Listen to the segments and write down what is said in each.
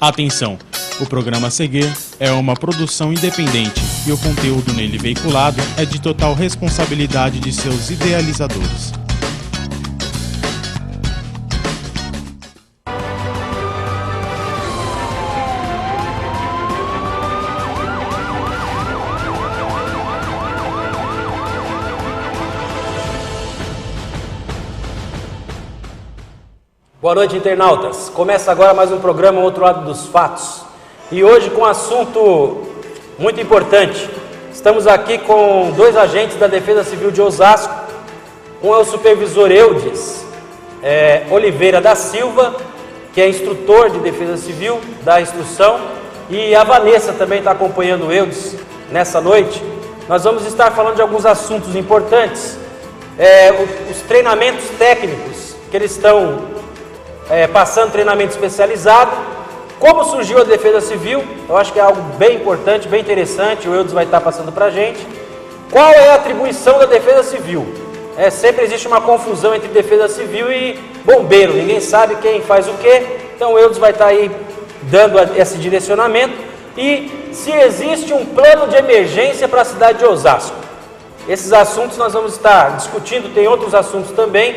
Atenção! O programa a seguir é uma produção independente e o conteúdo nele veiculado é de total responsabilidade de seus idealizadores. Boa noite, internautas. Começa agora mais um programa Outro Lado dos Fatos. E hoje com um assunto muito importante. Estamos aqui com dois agentes da Defesa Civil de Osasco. Um é o supervisor Eudes Oliveira da Silva, que é instrutor de Defesa Civil da instrução. E a Vanessa também está acompanhando o Eudes nessa noite. Nós vamos estar falando de alguns assuntos importantes. Os treinamentos técnicos que eles estão passando treinamento especializado, como surgiu a Defesa Civil, eu acho que é algo bem importante, bem interessante, o Eudes vai estar passando para a gente. Qual é a atribuição da Defesa Civil? Sempre existe uma confusão entre Defesa Civil e bombeiro, ninguém sabe quem faz o quê, então o Eudes vai estar aí dando esse direcionamento. E se existe um plano de emergência para a cidade de Osasco. Esses assuntos nós vamos estar discutindo, tem outros assuntos também,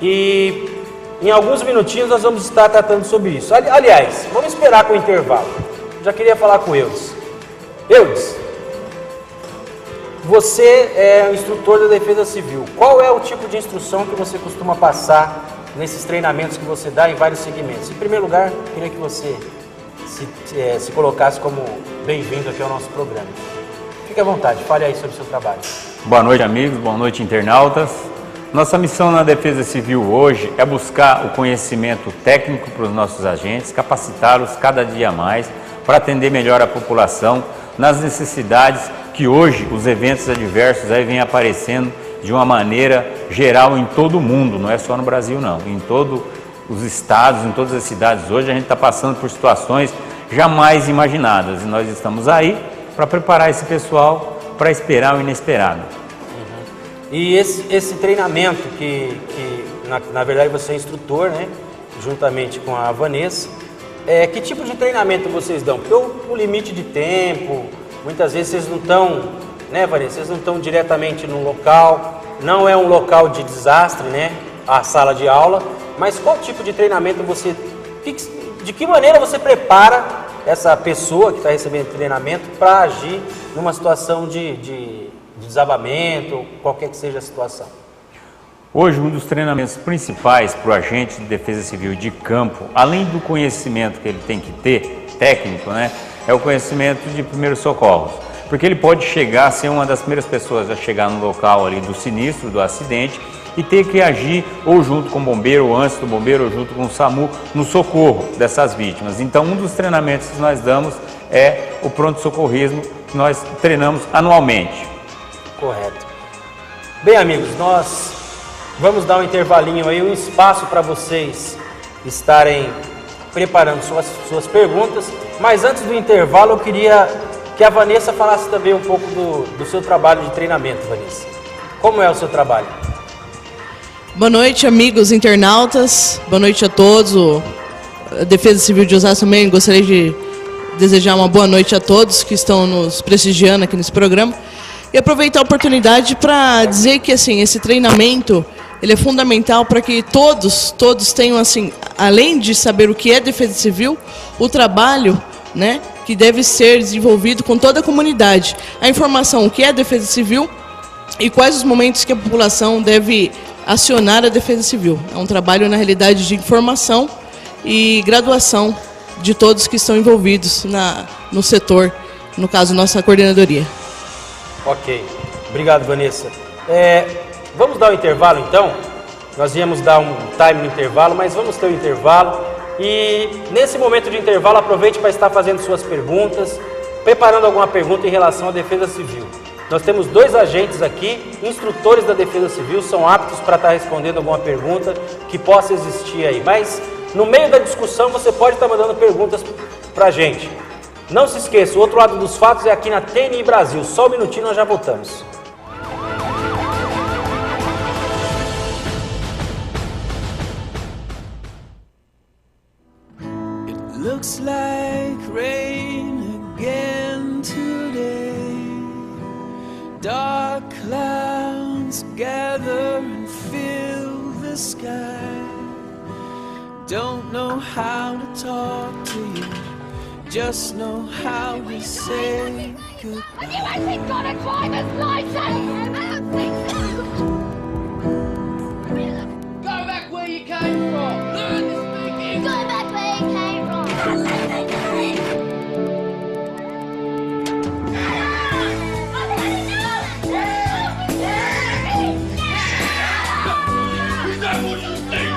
e em alguns minutinhos nós vamos estar tratando sobre isso. Aliás, vamos esperar com o intervalo. Já queria falar com o Eudes. Eudes, você é o instrutor da Defesa Civil. Qual é o tipo de instrução que você costuma passar nesses treinamentos que você dá em vários segmentos? Em primeiro lugar, queria que você se colocasse como bem-vindo aqui ao nosso programa. Fique à vontade, fale aí sobre o seu trabalho. Boa noite, amigos. Boa noite, internautas. Nossa missão na Defesa Civil hoje é buscar o conhecimento técnico para os nossos agentes, capacitá-los cada dia mais para atender melhor a população nas necessidades que hoje os eventos adversos aí vêm aparecendo de uma maneira geral em todo o mundo, não é só no Brasil não, em todos os estados, em todas as cidades hoje a gente está passando por situações jamais imaginadas e nós estamos aí para preparar esse pessoal para esperar o inesperado. E esse treinamento que na verdade você é instrutor, né? Juntamente com a Vanessa, que tipo de treinamento vocês dão? Porque o limite de tempo, muitas vezes vocês não estão, né, Vanessa? Vocês não estão diretamente no local, não é um local de desastre, né? A sala de aula, mas qual tipo de treinamento de que maneira você prepara essa pessoa que está recebendo treinamento para agir numa situação de desabamento, qualquer que seja a situação? Hoje, um dos treinamentos principais para o agente de defesa civil de campo, além do conhecimento que ele tem que ter, técnico, né, é o conhecimento de primeiros socorros. Porque ele pode chegar a ser uma das primeiras pessoas a chegar no local ali do sinistro, do acidente, e ter que agir ou junto com o bombeiro, ou antes do bombeiro, ou junto com o SAMU, no socorro dessas vítimas. Então, um dos treinamentos que nós damos é o pronto-socorrismo, que nós treinamos anualmente. Correto. Bem, amigos, nós vamos dar um intervalinho aí, um espaço para vocês estarem preparando suas perguntas, mas antes do intervalo eu queria que a Vanessa falasse também um pouco do seu trabalho de treinamento, Vanessa. Como é o seu trabalho? Boa noite, amigos internautas, boa noite a todos. A Defesa Civil de Osasco também gostaria de desejar uma boa noite a todos que estão nos prestigiando aqui nesse programa. E aproveitar a oportunidade para dizer que assim, esse treinamento ele é fundamental para que todos tenham, assim, além de saber o que é Defesa Civil, o trabalho, né, que deve ser desenvolvido com toda a comunidade. A informação, o que é Defesa Civil e quais os momentos que a população deve acionar a Defesa Civil. É um trabalho, na realidade, de informação e graduação de todos que estão envolvidos no setor, no caso, nossa coordenadoria. Ok, obrigado, Vanessa. Vamos dar um intervalo então? Nós íamos dar um time no intervalo, mas vamos ter um intervalo. E nesse momento de intervalo, aproveite para estar fazendo suas perguntas, preparando alguma pergunta em relação à Defesa Civil. Nós temos dois agentes aqui, instrutores da Defesa Civil, são aptos para estar respondendo alguma pergunta que possa existir aí. Mas no meio da discussão você pode estar mandando perguntas para a gente. Não se esqueça, o Outro Lado dos Fatos é aqui na TNI Brasil. Só um minutinho, nós já voltamos. Looks like rain again today. Dark clouds gather and fill the sky. Don't know how to talk to you, just know how to say goodbye. And you ain't got a driver's license! I don't think so! Go back where you came from! Learn to speak English! Go back where you came from! Is that what you think?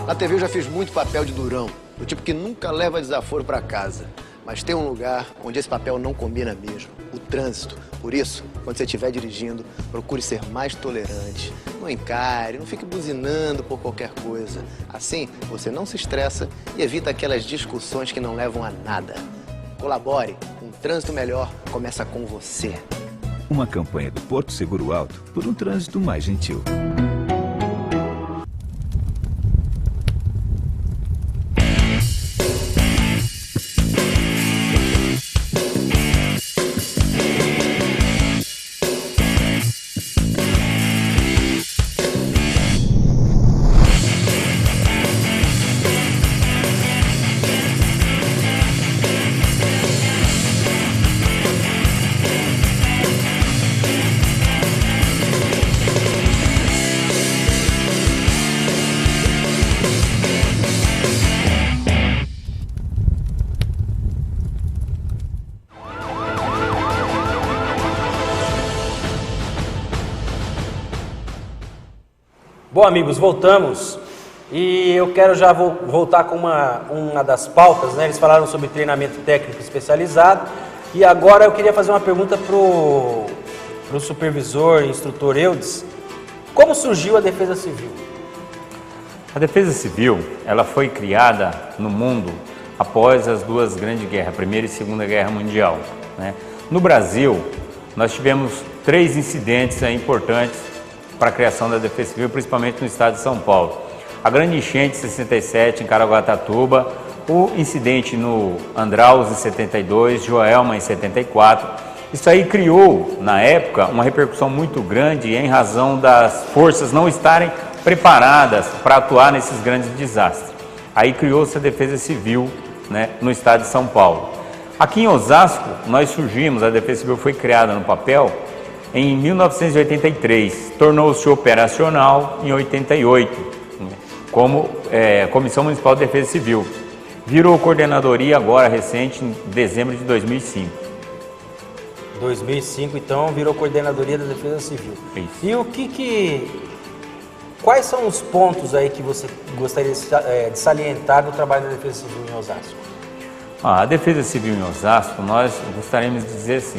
Na TV eu já fiz muito papel de durão, do tipo que nunca leva desaforo pra casa. Mas tem um lugar onde esse papel não combina mesmo, o trânsito. Por isso, quando você estiver dirigindo, procure ser mais tolerante. Não encare, não fique buzinando por qualquer coisa. Assim, você não se estressa e evita aquelas discussões que não levam a nada. Colabore, um trânsito melhor começa com você. Uma campanha do Porto Seguro Alto por um trânsito mais gentil. Bom, amigos, voltamos e eu quero já voltar com uma das pautas, né? Eles falaram sobre treinamento técnico especializado e agora eu queria fazer uma pergunta pro supervisor, instrutor Eudes. Como surgiu a Defesa Civil? A Defesa Civil, ela foi criada no mundo após as duas grandes guerras, a Primeira e Segunda Guerra Mundial, né? No Brasil, nós tivemos 3 incidentes importantes para a criação da Defesa Civil, principalmente no estado de São Paulo. A grande enchente em 67 em Caraguatatuba, o incidente no Andraus em 72, Joelma em 74. Isso aí criou, na época, uma repercussão muito grande em razão das forças não estarem preparadas para atuar nesses grandes desastres. Aí criou-se a Defesa Civil, né, no estado de São Paulo. Aqui em Osasco, nós surgimos, a Defesa Civil foi criada no papel em 1983, tornou-se operacional em 88, como Comissão Municipal de Defesa Civil. Virou coordenadoria agora recente, em dezembro de 2005. 2005, então, virou coordenadoria da Defesa Civil. Isso. E quais são os pontos aí que você gostaria de salientar do trabalho da Defesa Civil em Osasco? A Defesa Civil em Osasco, nós gostaríamos de dizer assim,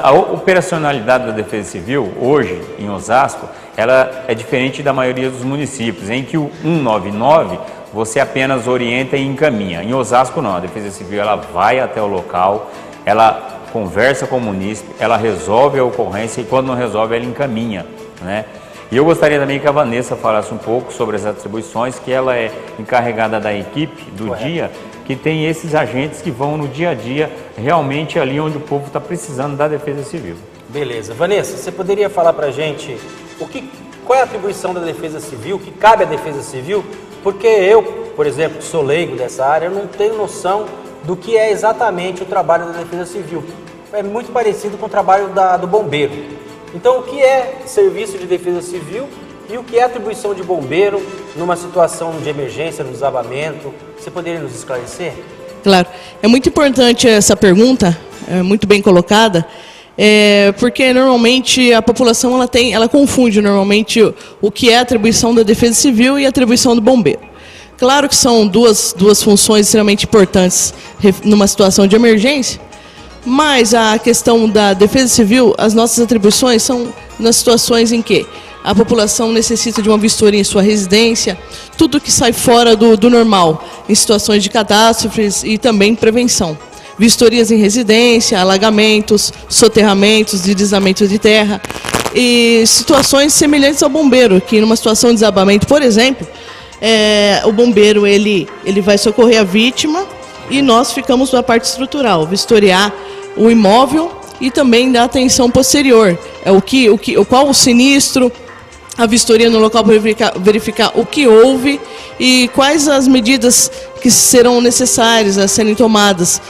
a operacionalidade da Defesa Civil, hoje, em Osasco, ela é diferente da maioria dos municípios, em que o 199 você apenas orienta e encaminha. Em Osasco, não. A Defesa Civil ela vai até o local, ela conversa com o munícipe, ela resolve a ocorrência e, quando não resolve, ela encaminha, né? E eu gostaria também que a Vanessa falasse um pouco sobre as atribuições, que ela é encarregada da equipe do Correto. dia, que tem esses agentes que vão no dia a dia, realmente ali onde o povo está precisando da Defesa Civil. Beleza. Vanessa, você poderia falar para a gente qual é a atribuição da Defesa Civil, que cabe à Defesa Civil? Porque eu, por exemplo, que sou leigo dessa área, eu não tenho noção do que é exatamente o trabalho da Defesa Civil. É muito parecido com o trabalho do bombeiro. Então, o que é serviço de Defesa Civil e o que é atribuição de bombeiro numa situação de emergência, no desabamento? Você poderia nos esclarecer? Claro. É muito importante essa pergunta, muito bem colocada, porque normalmente a população ela confunde normalmente o que é a atribuição da Defesa Civil e a atribuição do bombeiro. Claro que são duas funções extremamente importantes numa situação de emergência, mas a questão da Defesa Civil, as nossas atribuições são nas situações em que a população necessita de uma vistoria em sua residência, tudo que sai fora do normal, em situações de catástrofes e também prevenção. Vistorias em residência, alagamentos, soterramentos, deslizamentos de terra e situações semelhantes ao bombeiro, que numa situação de desabamento, por exemplo, o bombeiro ele vai socorrer a vítima e nós ficamos na parte estrutural, vistoriar o imóvel e também dar atenção posterior, qual o sinistro, a vistoria no local para verificar o que houve e quais as medidas que serão necessárias a serem tomadas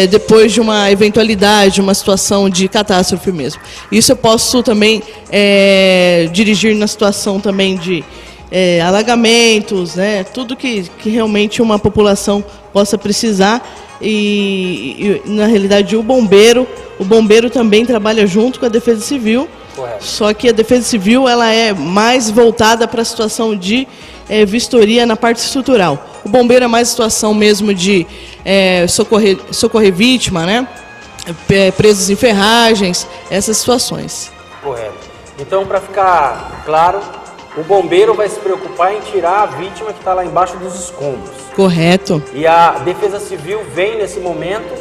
depois de uma eventualidade, uma situação de catástrofe mesmo. Isso eu posso também dirigir na situação também de alagamentos, né, tudo que realmente uma população possa precisar e na realidade o bombeiro também trabalha junto com a Defesa Civil. Correto. Só que a Defesa Civil ela é mais voltada para a situação de vistoria na parte estrutural. O bombeiro é mais situação mesmo de socorrer vítima, né? Presos em ferragens, essas situações. Correto. Então, para ficar claro, o bombeiro vai se preocupar em tirar a vítima que está lá embaixo dos escombros. Correto. E a Defesa Civil vem nesse momento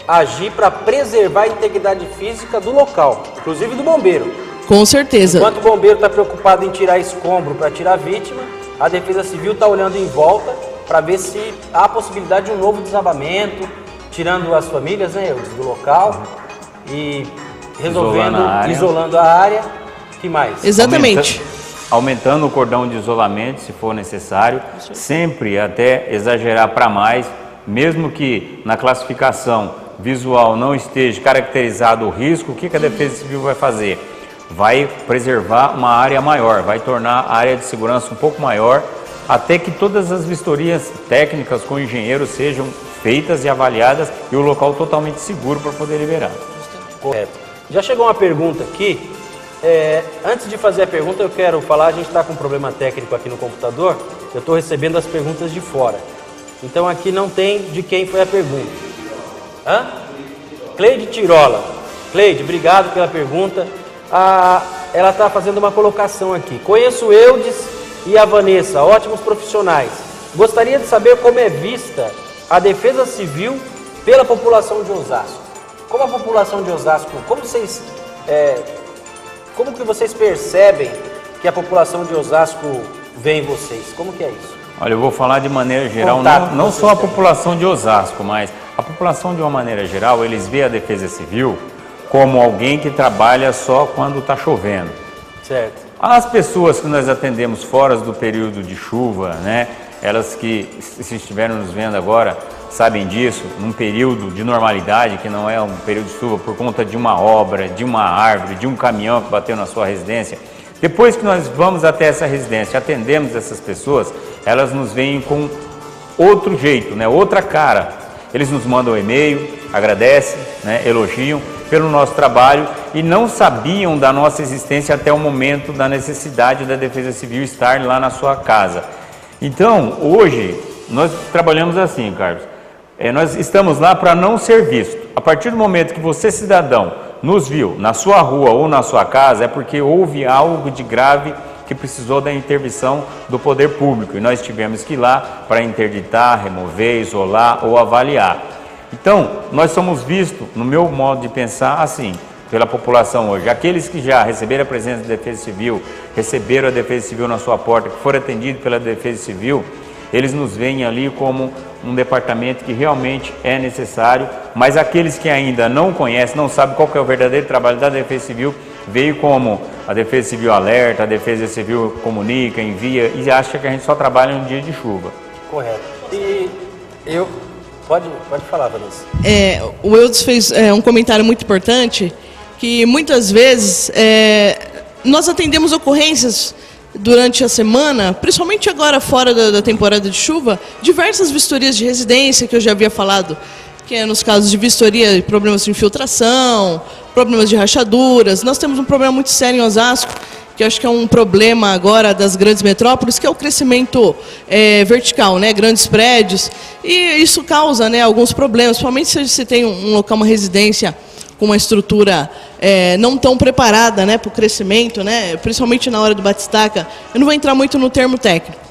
agir para preservar a integridade física do local, inclusive do bombeiro. Com certeza. Enquanto o bombeiro está preocupado em tirar escombro para tirar a vítima, a Defesa Civil está olhando em volta para ver se há a possibilidade de um novo desabamento, tirando as famílias, né, do local e isolando a área. O que mais? Exatamente. Aumentando o cordão de isolamento, se for necessário, sempre até exagerar para mais, mesmo que na classificação visual não esteja caracterizado o risco, o que a Defesa Civil vai fazer? Vai preservar uma área maior, vai tornar a área de segurança um pouco maior, até que todas as vistorias técnicas com engenheiros sejam feitas e avaliadas e o local totalmente seguro para poder liberar. Correto. Já chegou uma pergunta aqui. Antes de fazer a pergunta, eu quero falar, a gente está com um problema técnico aqui no computador, eu estou recebendo as perguntas de fora. Então aqui não tem de quem foi a pergunta. Cleide Tirola. Cleide, obrigado pela pergunta. Ela está fazendo uma colocação aqui. Conheço o Eudes e a Vanessa, ótimos profissionais. Gostaria de saber como é vista a Defesa Civil pela população de Osasco. Como a população de Osasco, como que vocês percebem que a população de Osasco vê em vocês? Como que é isso? Olha, eu vou falar de maneira geral, não só a população de Osasco, mas a população de uma maneira geral, eles veem a Defesa Civil como alguém que trabalha só quando está chovendo. Certo. As pessoas que nós atendemos fora do período de chuva, né, elas que, se estiverem nos vendo agora, sabem disso, num período de normalidade, que não é um período de chuva, por conta de uma obra, de uma árvore, de um caminhão que bateu na sua residência. Depois que nós vamos até essa residência, atendemos essas pessoas, elas nos veem com outro jeito, né, outra cara. Eles nos mandam um e-mail, agradecem, né, elogiam pelo nosso trabalho e não sabiam da nossa existência até o momento da necessidade da Defesa Civil estar lá na sua casa. Então, hoje, nós trabalhamos assim, Carlos. Nós estamos lá para não ser visto. A partir do momento que você, cidadão, nos viu na sua rua ou na sua casa, é porque houve algo de grave que precisou da intervenção do poder público. E nós tivemos que ir lá para interditar, remover, isolar ou avaliar. Então, nós somos vistos, no meu modo de pensar, assim, pela população hoje. Aqueles que já receberam a presença da Defesa Civil, receberam a Defesa Civil na sua porta, que foram atendidos pela Defesa Civil, eles nos veem ali como um departamento que realmente é necessário, mas aqueles que ainda não conhecem, não sabem qual que é o verdadeiro trabalho da Defesa Civil, veio como a Defesa Civil alerta, a Defesa Civil comunica, envia e acha que a gente só trabalha no dia de chuva. Correto. E eu... Pode falar, Vanessa. O Eudes fez um comentário muito importante, que muitas vezes nós atendemos ocorrências durante a semana, principalmente agora fora da temporada de chuva, diversas vistorias de residência que eu já havia falado, que é nos casos de vistoria, problemas de infiltração, problemas de rachaduras. Nós temos um problema muito sério em Osasco, que eu acho que é um problema agora das grandes metrópoles, que é o crescimento vertical, né? Grandes prédios, e isso causa, né, alguns problemas, principalmente se você tem um local, uma residência com uma estrutura não tão preparada, né, para o crescimento, né, principalmente na hora do batistaca. Eu não vou entrar muito no termo técnico.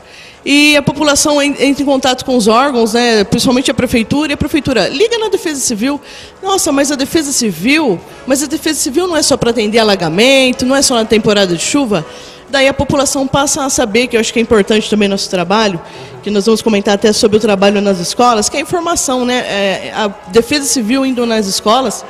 E a população entra em contato com os órgãos, né, principalmente a prefeitura, e a prefeitura liga na Defesa Civil. Nossa, mas a Defesa Civil não é só para atender alagamento, não é só na temporada de chuva. Daí a população passa a saber, que eu acho que é importante também nosso trabalho, que nós vamos comentar até sobre o trabalho nas escolas, que é a informação, né, a Defesa Civil indo nas escolas,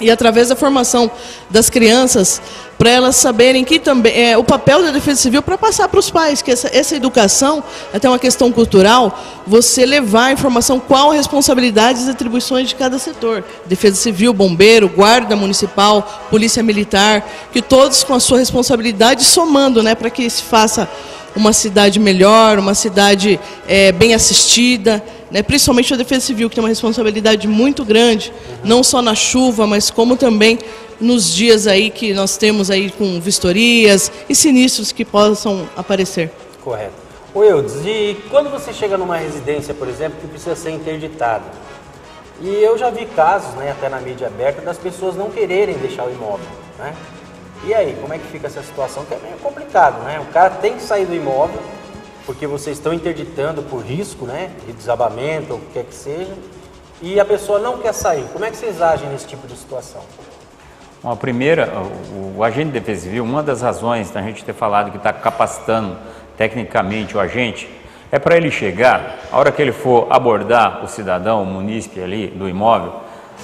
e através da formação das crianças, para elas saberem que também o papel da Defesa Civil para passar para os pais, que essa educação, até uma questão cultural, você levar a informação qual a responsabilidade e atribuições de cada setor. Defesa Civil, Bombeiro, Guarda Municipal, Polícia Militar, que todos com a sua responsabilidade somando, né, para que se faça uma cidade melhor, uma cidade bem assistida, né, principalmente a Defesa Civil, que tem uma responsabilidade muito grande, não só na chuva, mas como também nos dias aí que nós temos aí com vistorias e sinistros que possam aparecer. Correto. Ô Eudes, e quando você chega numa residência, por exemplo, que precisa ser interditada, e eu já vi casos, né, até na mídia aberta, das pessoas não quererem deixar o imóvel, né? E aí, como é que fica essa situação? Que é meio complicado, né? O cara tem que sair do imóvel, porque vocês estão interditando por risco, né, de desabamento ou o que quer que seja, e a pessoa não quer sair. Como é que vocês agem nesse tipo de situação? Bom, a primeira, o agente de defesa civil, uma das razões da gente ter falado que está capacitando tecnicamente o agente, é para ele chegar, a hora que ele for abordar o cidadão, o munícipe ali do imóvel,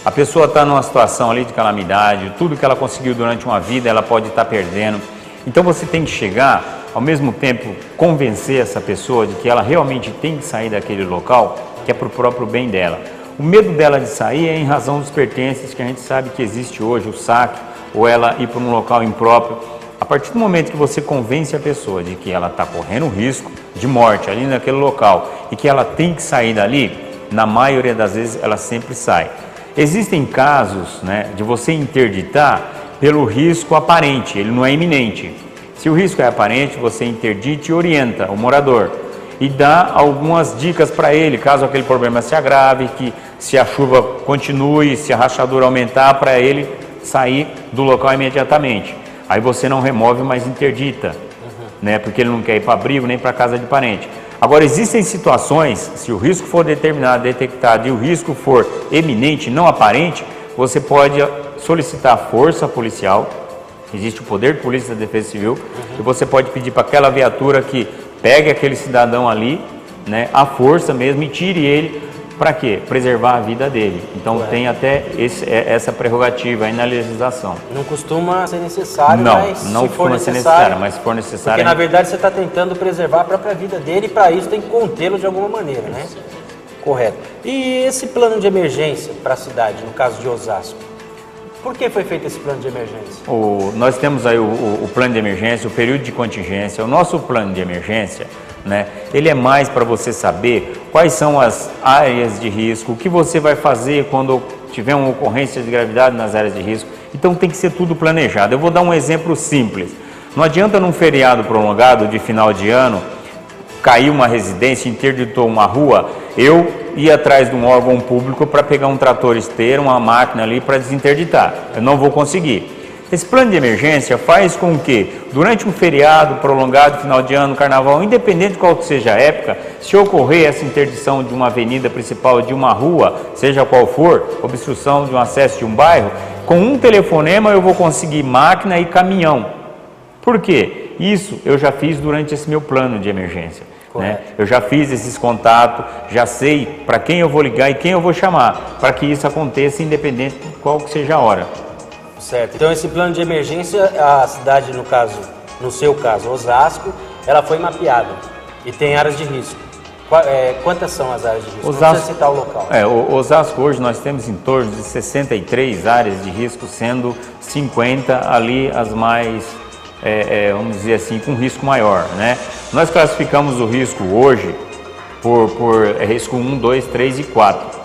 a pessoa está numa situação ali de calamidade, tudo que ela conseguiu durante uma vida ela pode estar perdendo. Então você tem que chegar, ao mesmo tempo convencer essa pessoa de que ela realmente tem que sair daquele local, que é para o próprio bem dela. O medo dela de sair é em razão dos pertences que a gente sabe que existe hoje, o saque, ou ela ir para um local impróprio. A partir do momento que você convence a pessoa de que ela está correndo risco de morte ali naquele local e que ela tem que sair dali, na maioria das vezes ela sempre sai. Existem casos, né, de você interditar pelo risco aparente, ele não é iminente. Se o risco é aparente, você interdita e orienta o morador e dá algumas dicas para ele, caso aquele problema se agrave, que se a chuva continue, se a rachadura aumentar, para ele sair do local imediatamente. Aí você não remove, mas interdita, né, porque ele não quer ir para abrigo nem para casa de parente. Agora, existem situações, se o risco for determinado, detectado e o risco for eminente, não aparente, você pode solicitar força policial, existe o poder de polícia da Defesa Civil, e você pode pedir para aquela viatura que pegue aquele cidadão ali, né, à força mesmo, e tire ele, para quê? Preservar a vida dele. Então tem até essa prerrogativa aí na legislação. Não costuma ser necessário, mas não costuma ser necessário, mas se for necessário... Porque na verdade você está tentando preservar a própria vida dele e para isso tem que contê-lo de alguma maneira, né? Correto. E esse plano de emergência para a cidade, no caso de Osasco? Por que foi feito esse plano de emergência? Nós temos aí o plano de emergência, o período de contingência. O nosso plano de emergência, né, ele é mais para você saber quais são as áreas de risco, o que você vai fazer quando tiver uma ocorrência de gravidade nas áreas de risco. Então tem que ser tudo planejado. Eu vou dar um exemplo simples. Não adianta num feriado prolongado de final de ano, caiu uma residência, interditou uma rua, eu ir atrás de um órgão público para pegar um trator esteira, uma máquina ali para desinterditar. Eu não vou conseguir. Esse plano de emergência faz com que, durante um feriado prolongado, final de ano, carnaval, independente de qual seja a época, se ocorrer essa interdição de uma avenida principal, de uma rua, seja qual for, obstrução de um acesso de um bairro, com um telefonema eu vou conseguir máquina e caminhão. Por quê? Isso eu já fiz durante esse meu plano de emergência. Né? Eu já fiz esses contatos, já sei para quem eu vou ligar e quem eu vou chamar, para que isso aconteça independente de qual que seja a hora. Certo. Então esse plano de emergência, a cidade, no seu caso, Osasco, ela foi mapeada e tem áreas de risco. Quantas são as áreas de risco? Osasco, não precisa citar o local. Osasco hoje nós temos em torno de 63 áreas de risco, sendo 50 ali as mais... vamos dizer assim, com risco maior, né? Nós classificamos o risco hoje por risco 1, 2, 3 e 4.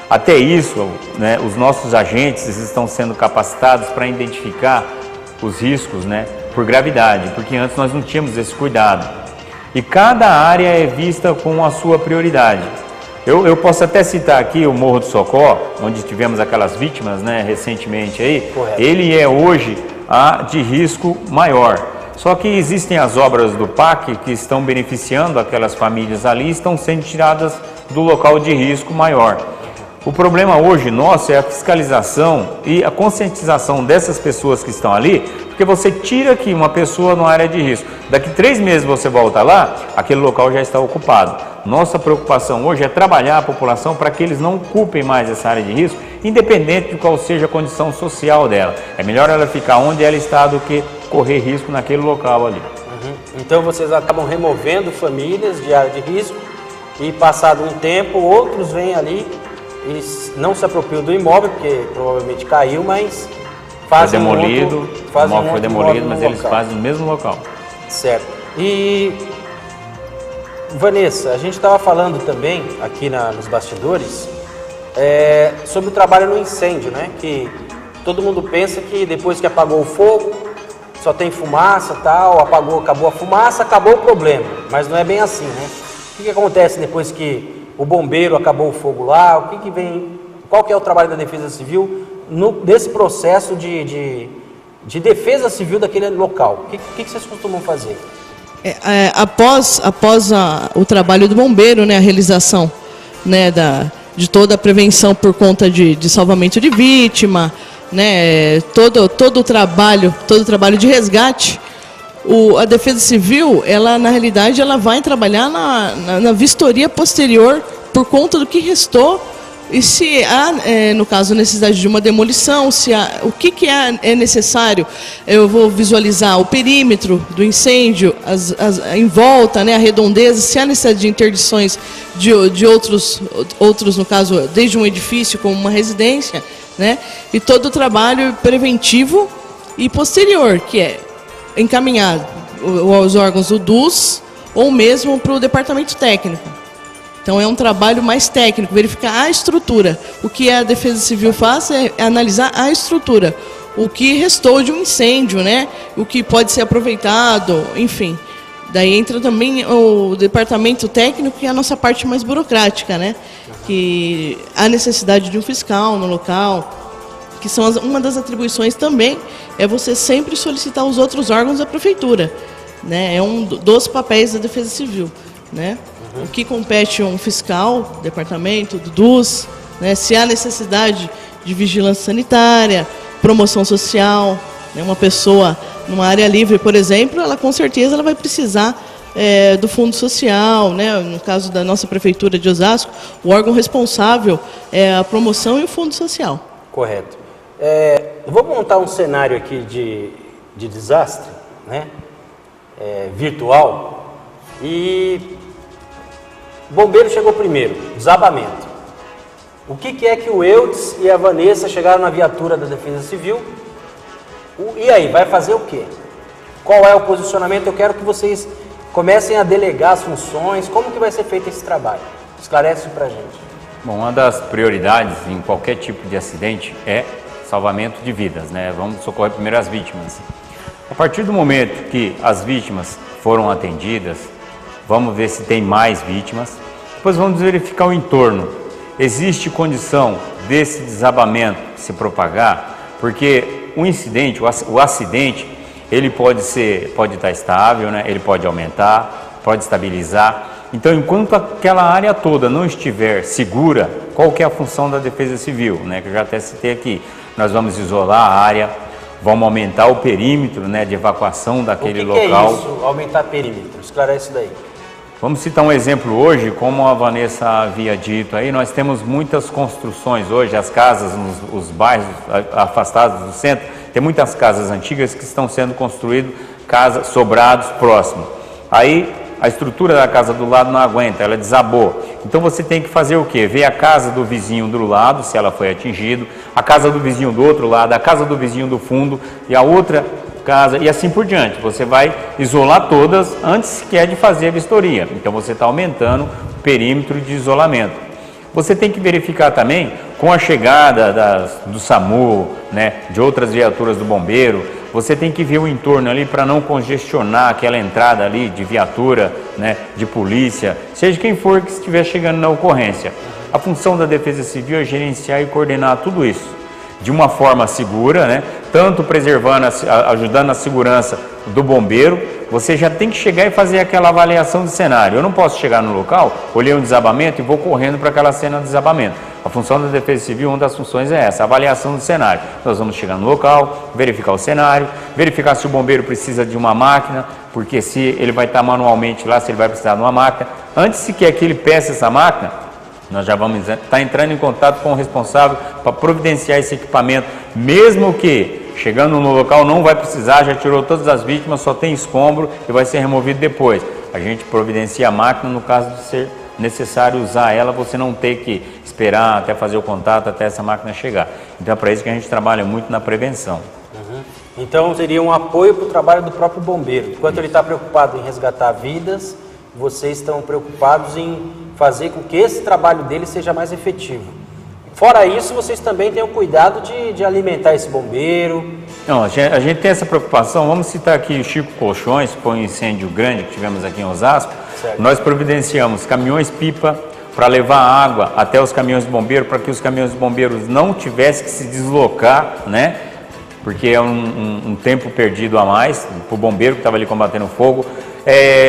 Até isso, né, os nossos agentes estão sendo capacitados para identificar os riscos, né, por gravidade, porque antes nós não tínhamos esse cuidado. E cada área é vista com a sua prioridade. Eu posso até citar aqui o Morro do Socó, onde tivemos aquelas vítimas, né, recentemente aí. Correto. Ele é hoje de risco maior. Só que existem as obras do PAC que estão beneficiando aquelas famílias ali e estão sendo tiradas do local de risco maior. O problema hoje nosso é a fiscalização e a conscientização dessas pessoas que estão ali, porque você tira aqui uma pessoa numa área de risco, daqui 3 meses você volta lá, aquele local já está ocupado. Nossa preocupação hoje é trabalhar a população para que eles não ocupem mais essa área de risco, independente de qual seja a condição social dela. É melhor ela ficar onde ela está do que correr risco naquele local ali. Então vocês acabam removendo famílias de área de risco e passado um tempo, outros vêm ali e não se apropriam do imóvel, porque provavelmente caiu, mas fazem foi demolido, o imóvel foi demolido, mas eles fazem no mesmo local. Certo. E Vanessa, a gente estava falando também aqui nos bastidores sobre o trabalho no incêndio, né? Que todo mundo pensa que depois que apagou o fogo, só tem fumaça, tal, acabou a fumaça, acabou o problema. Mas não é bem assim, né? O que acontece depois que o bombeiro acabou o fogo lá? O que vem? Qual que é o trabalho da Defesa Civil nesse processo de defesa civil daquele local? O que vocês costumam fazer? Após o trabalho do bombeiro, né, a realização, né, de toda a prevenção por conta de salvamento de vítima, né, todo o trabalho de resgate, a Defesa Civil, ela na realidade ela vai trabalhar na vistoria posterior por conta do que restou e se há, no caso, necessidade de uma demolição, se há, o que é necessário. Eu vou visualizar o perímetro do incêndio, em volta, né, a redondeza, se há necessidade de interdições de outros, no caso, desde um edifício como uma residência, né, e todo o trabalho preventivo e posterior, que é encaminhado aos órgãos do DUS ou mesmo para o departamento técnico. Então é um trabalho mais técnico, verificar a estrutura. O que a Defesa Civil faz é analisar a estrutura, o que restou de um incêndio, né? O que pode ser aproveitado, enfim. Daí entra também o departamento técnico, que é a nossa parte mais burocrática, né? Que há necessidade de um fiscal no local, que são uma das atribuições também, é você sempre solicitar os outros órgãos da prefeitura, né? É um dos papéis da Defesa Civil, né? O que compete a um fiscal, departamento, do DUS, né? Se há necessidade de vigilância sanitária, promoção social, né? Uma pessoa numa área livre, por exemplo, ela com certeza ela vai precisar do fundo social, né? No caso da nossa prefeitura de Osasco, o órgão responsável é a promoção e o fundo social. Correto. Vou montar um cenário aqui de desastre, né? Virtual, e o bombeiro chegou primeiro, desabamento. O que é que o Eudes e a Vanessa chegaram na viatura da Defesa Civil? E aí, vai fazer o quê? Qual é o posicionamento? Eu quero que vocês comecem a delegar as funções. Como que vai ser feito esse trabalho? Esclarece isso pra gente. Bom, uma das prioridades em qualquer tipo de acidente é salvamento de vidas, né? Vamos socorrer primeiro as vítimas. A partir do momento que as vítimas foram atendidas, vamos ver se tem mais vítimas, depois vamos verificar o entorno. Existe condição desse desabamento se propagar? Porque o incidente, o acidente, ele pode estar estável, né? Ele pode aumentar, pode estabilizar. Então, enquanto aquela área toda não estiver segura, qual que é a função da Defesa Civil, né? Que eu já até citei aqui. Nós vamos isolar a área, vamos aumentar o perímetro, né, de evacuação daquele local. O que é isso, aumentar perímetro? Esclarece isso daí. Vamos citar um exemplo hoje, como a Vanessa havia dito aí, nós temos muitas construções hoje, as casas nos bairros afastados do centro, tem muitas casas antigas que estão sendo construídas, casas sobrados próximos. Aí a estrutura da casa do lado não aguenta, ela desabou. Então você tem que fazer o quê? Ver a casa do vizinho do lado, se ela foi atingida, a casa do vizinho do outro lado, a casa do vizinho do fundo e a outra casa, e assim por diante. Você vai isolar todas antes sequer de fazer a vistoria. Então você está aumentando o perímetro de isolamento. Você tem que verificar também, com a chegada do SAMU, né, de outras viaturas do bombeiro, você tem que ver o entorno ali para não congestionar aquela entrada ali de viatura, né, de polícia, seja quem for que estiver chegando na ocorrência. A função da Defesa Civil é gerenciar e coordenar tudo isso de uma forma segura, né, tanto preservando, ajudando na segurança do bombeiro. Você já tem que chegar e fazer aquela avaliação de cenário. Eu não posso chegar no local, olhei um desabamento e vou correndo para aquela cena de desabamento. A função da Defesa Civil, uma das funções é essa, a avaliação do cenário. Nós vamos chegar no local, verificar o cenário, verificar se o bombeiro precisa de uma máquina, porque se ele vai estar manualmente lá, se ele vai precisar de uma máquina. Antes sequer que ele peça essa máquina, nós já vamos estar entrando em contato com o responsável para providenciar esse equipamento, mesmo que chegando no local não vai precisar, já tirou todas as vítimas, só tem escombro e vai ser removido depois. A gente providencia a máquina no caso de ser necessário usar ela, você não ter que esperar até fazer o contato, até essa máquina chegar. Então é para isso que a gente trabalha muito na prevenção. Então seria um apoio para o trabalho do próprio bombeiro. Enquanto ele está preocupado em resgatar vidas, vocês estão preocupados em fazer com que esse trabalho dele seja mais efetivo. Fora isso, vocês também têm o cuidado de alimentar esse bombeiro. Não, a gente tem essa preocupação. Vamos citar aqui o Chico Colchões, foi um incêndio grande que tivemos aqui em Osasco. Certo. Nós providenciamos caminhões-pipa para levar água até os caminhões de bombeiro, para que os caminhões de bombeiros não tivessem que se deslocar, né? Porque é um tempo perdido a mais para o bombeiro que estava ali combatendo fogo.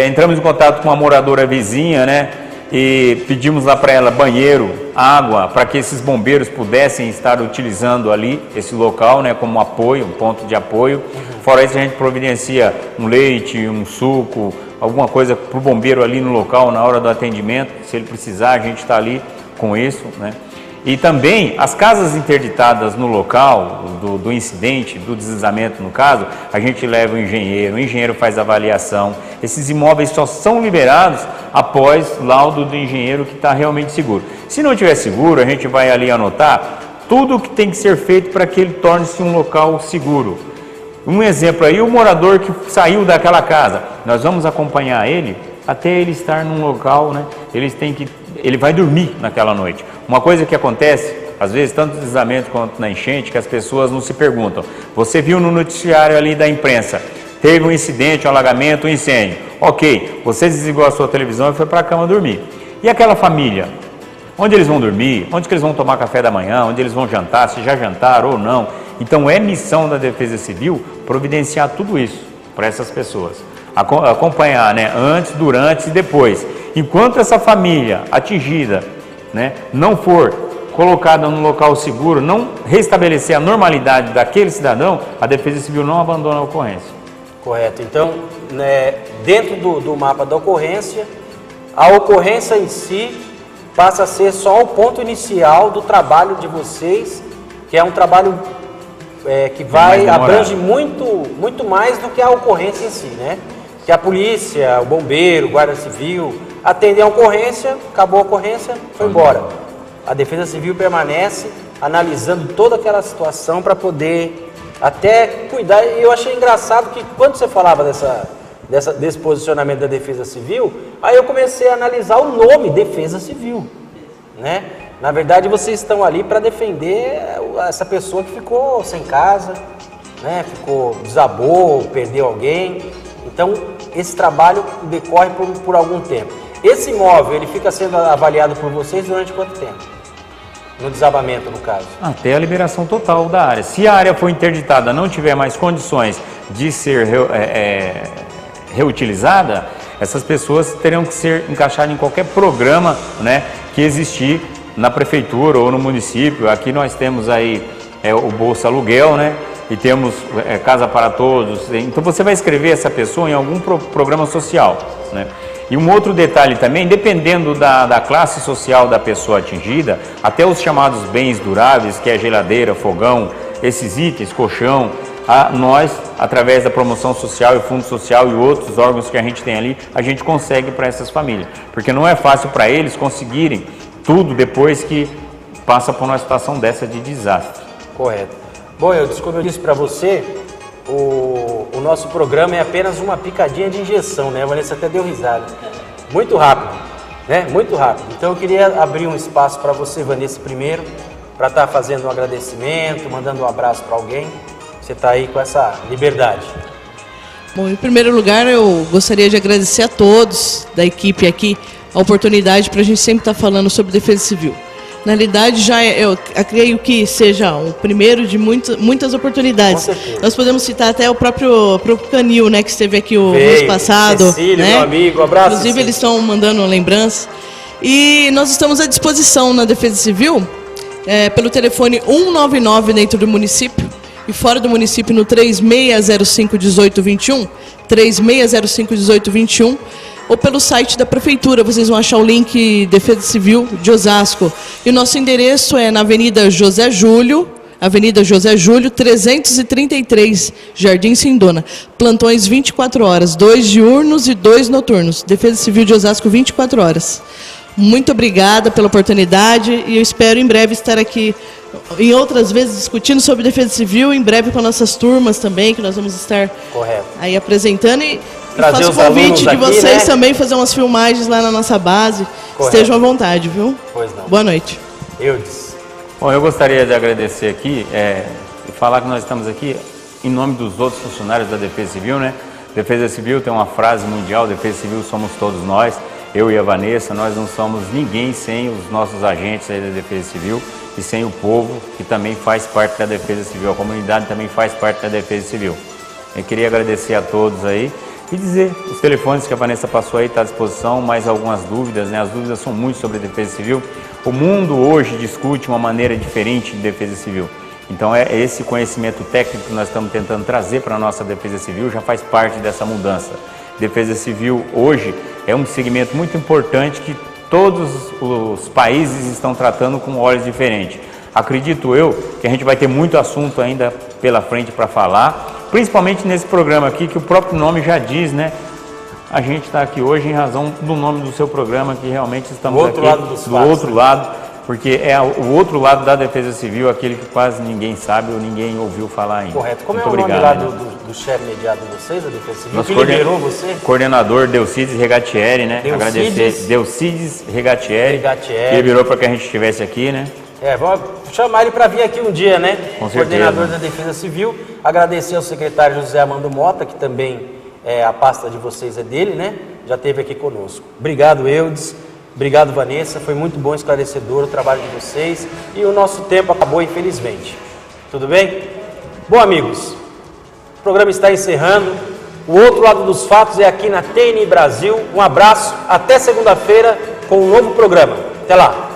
Entramos em contato com uma moradora vizinha, né? E pedimos lá para ela banheiro, água, para que esses bombeiros pudessem estar utilizando ali esse local, né, como apoio, um ponto de apoio. Fora isso, a gente providencia um leite, um suco, alguma coisa para o bombeiro ali no local na hora do atendimento. Se ele precisar, a gente está ali com isso, né? E também as casas interditadas no local do incidente, do deslizamento no caso, a gente leva o engenheiro faz a avaliação. Esses imóveis só são liberados após laudo do engenheiro que está realmente seguro. Se não estiver seguro, a gente vai ali anotar tudo o que tem que ser feito para que ele torne-se um local seguro. Um exemplo aí, o morador que saiu daquela casa, nós vamos acompanhar ele até ele estar num local, né? Ele vai dormir naquela noite. Uma coisa que acontece, às vezes, tanto no deslizamento quanto na enchente, que as pessoas não se perguntam. Você viu no noticiário ali da imprensa, teve um incidente, um alagamento, um incêndio. Ok, você desligou a sua televisão e foi para a cama dormir. E aquela família? Onde eles vão dormir? Onde que eles vão tomar café da manhã? Onde eles vão jantar? Se já jantaram ou não? Então é missão da Defesa Civil providenciar tudo isso para essas pessoas. Acompanhar, né, antes, durante e depois. Enquanto essa família atingida, né, não for colocada no local seguro, não restabelecer a normalidade daquele cidadão, a Defesa Civil não abandona a ocorrência. Correto. Então, né, dentro do mapa da ocorrência, a ocorrência em si passa a ser só o ponto inicial do trabalho de vocês, que é um trabalho que abrange muito mais do que a ocorrência em si, né? Que a polícia, o bombeiro, o guarda civil atendem a ocorrência, acabou a ocorrência, foi embora. A Defesa Civil permanece analisando toda aquela situação para poder até cuidar. E eu achei engraçado que quando você falava desse posicionamento da Defesa Civil, aí eu comecei a analisar o nome Defesa Civil, né? Na verdade, vocês estão ali para defender essa pessoa que ficou sem casa, né? Desabou, perdeu alguém. Então, esse trabalho decorre por algum tempo. Esse imóvel, ele fica sendo avaliado por vocês durante quanto tempo? No desabamento, no caso? Até a liberação total da área. Se a área for interditada, não tiver mais condições de ser reutilizada, essas pessoas terão que ser encaixadas em qualquer programa, né, que existir na prefeitura ou no município. Aqui nós temos aí o Bolsa Aluguel, né? E temos Casa para Todos. Então você vai inscrever essa pessoa em algum programa social, né? E um outro detalhe também, dependendo da classe social da pessoa atingida, até os chamados bens duráveis, que é geladeira, fogão, esses itens, colchão, nós, através da promoção social e fundo social e outros órgãos que a gente tem ali, a gente consegue para essas famílias. Porque não é fácil para eles conseguirem tudo depois que passa por uma situação dessa de desastre. Correto. Bom, como eu disse para você, o nosso programa é apenas uma picadinha de injeção, né? A Vanessa até deu risada. Muito rápido, né? Muito rápido. Então eu queria abrir um espaço para você, Vanessa, primeiro, para estar fazendo um agradecimento, mandando um abraço para alguém. você está aí com essa liberdade. Bom, em primeiro lugar, eu gostaria de agradecer a todos da equipe aqui a oportunidade para a gente sempre estar falando sobre defesa civil. Na realidade, eu creio que seja o primeiro de muitas oportunidades. Nós podemos citar até o próprio Canil, né, que esteve aqui o mês passado. Cecílio, né? meu amigo, abraço. Inclusive, Cecílio. eles estão mandando lembranças. E nós estamos à disposição na Defesa Civil, pelo telefone 199 dentro do município e fora do município no 3605-1821, 3605-1821, ou pelo site da Prefeitura. Vocês vão achar o link Defesa Civil de Osasco. E o nosso endereço é na Avenida José Júlio, 333, Jardim Sindona. Plantões 24 horas, 2 diurnos e 2 noturnos. Defesa Civil de Osasco, 24 horas. Muito obrigada pela oportunidade e eu espero em breve estar aqui em outras vezes discutindo sobre defesa civil, em breve com nossas turmas também, que nós vamos estar aí apresentando e faço o convite de vocês também fazer umas filmagens lá na nossa base. Estejam à vontade, viu? Pois não. Boa noite. Eudes. Bom, eu gostaria de agradecer aqui e falar que nós estamos aqui em nome dos outros funcionários da Defesa Civil, né? Defesa Civil tem uma frase mundial, Defesa Civil somos todos nós. Eu e a Vanessa, nós não somos ninguém sem os nossos agentes aí da Defesa Civil e sem o povo, que também faz parte da Defesa Civil. A comunidade também faz parte da Defesa Civil. Eu queria agradecer a todos aí e dizer, os telefones que a Vanessa passou aí estão à disposição, mais algumas dúvidas, né? As dúvidas são muito sobre a Defesa Civil. O mundo hoje discute uma maneira diferente de Defesa Civil. Então esse conhecimento técnico que nós estamos tentando trazer para a nossa Defesa Civil já faz parte dessa mudança. Defesa Civil hoje é um segmento muito importante que todos os países estão tratando com olhos diferentes. Acredito eu que a gente vai ter muito assunto ainda pela frente para falar, principalmente nesse programa aqui, que o próprio nome já diz, né? A gente está aqui hoje em razão do nome do seu programa, que realmente estamos aqui do outro lado, porque é o outro lado da Defesa Civil, aquele que quase ninguém sabe ou ninguém ouviu falar ainda. Correto. Como muito é o nome obrigado, lá do chefe imediato de vocês, da Defesa Civil? Nosso que liberou você? Coordenador Delcides Regatieri, né? Agradecer Delcides Regatieri, que liberou para que a gente estivesse aqui, né? Vamos chamar ele para vir aqui um dia, né? Com certeza. Coordenador da Defesa Civil. Agradecer ao secretário José Armando Mota, que também a pasta de vocês é dele, né? Já esteve aqui conosco. Obrigado, Eudes. Obrigado, Vanessa. Foi muito bom, esclarecedor o trabalho de vocês. E o nosso tempo acabou, infelizmente. Tudo bem? Bom, amigos, o programa está encerrando. O outro lado dos fatos é aqui na TNI Brasil. Um abraço. Até segunda-feira com um novo programa. Até lá.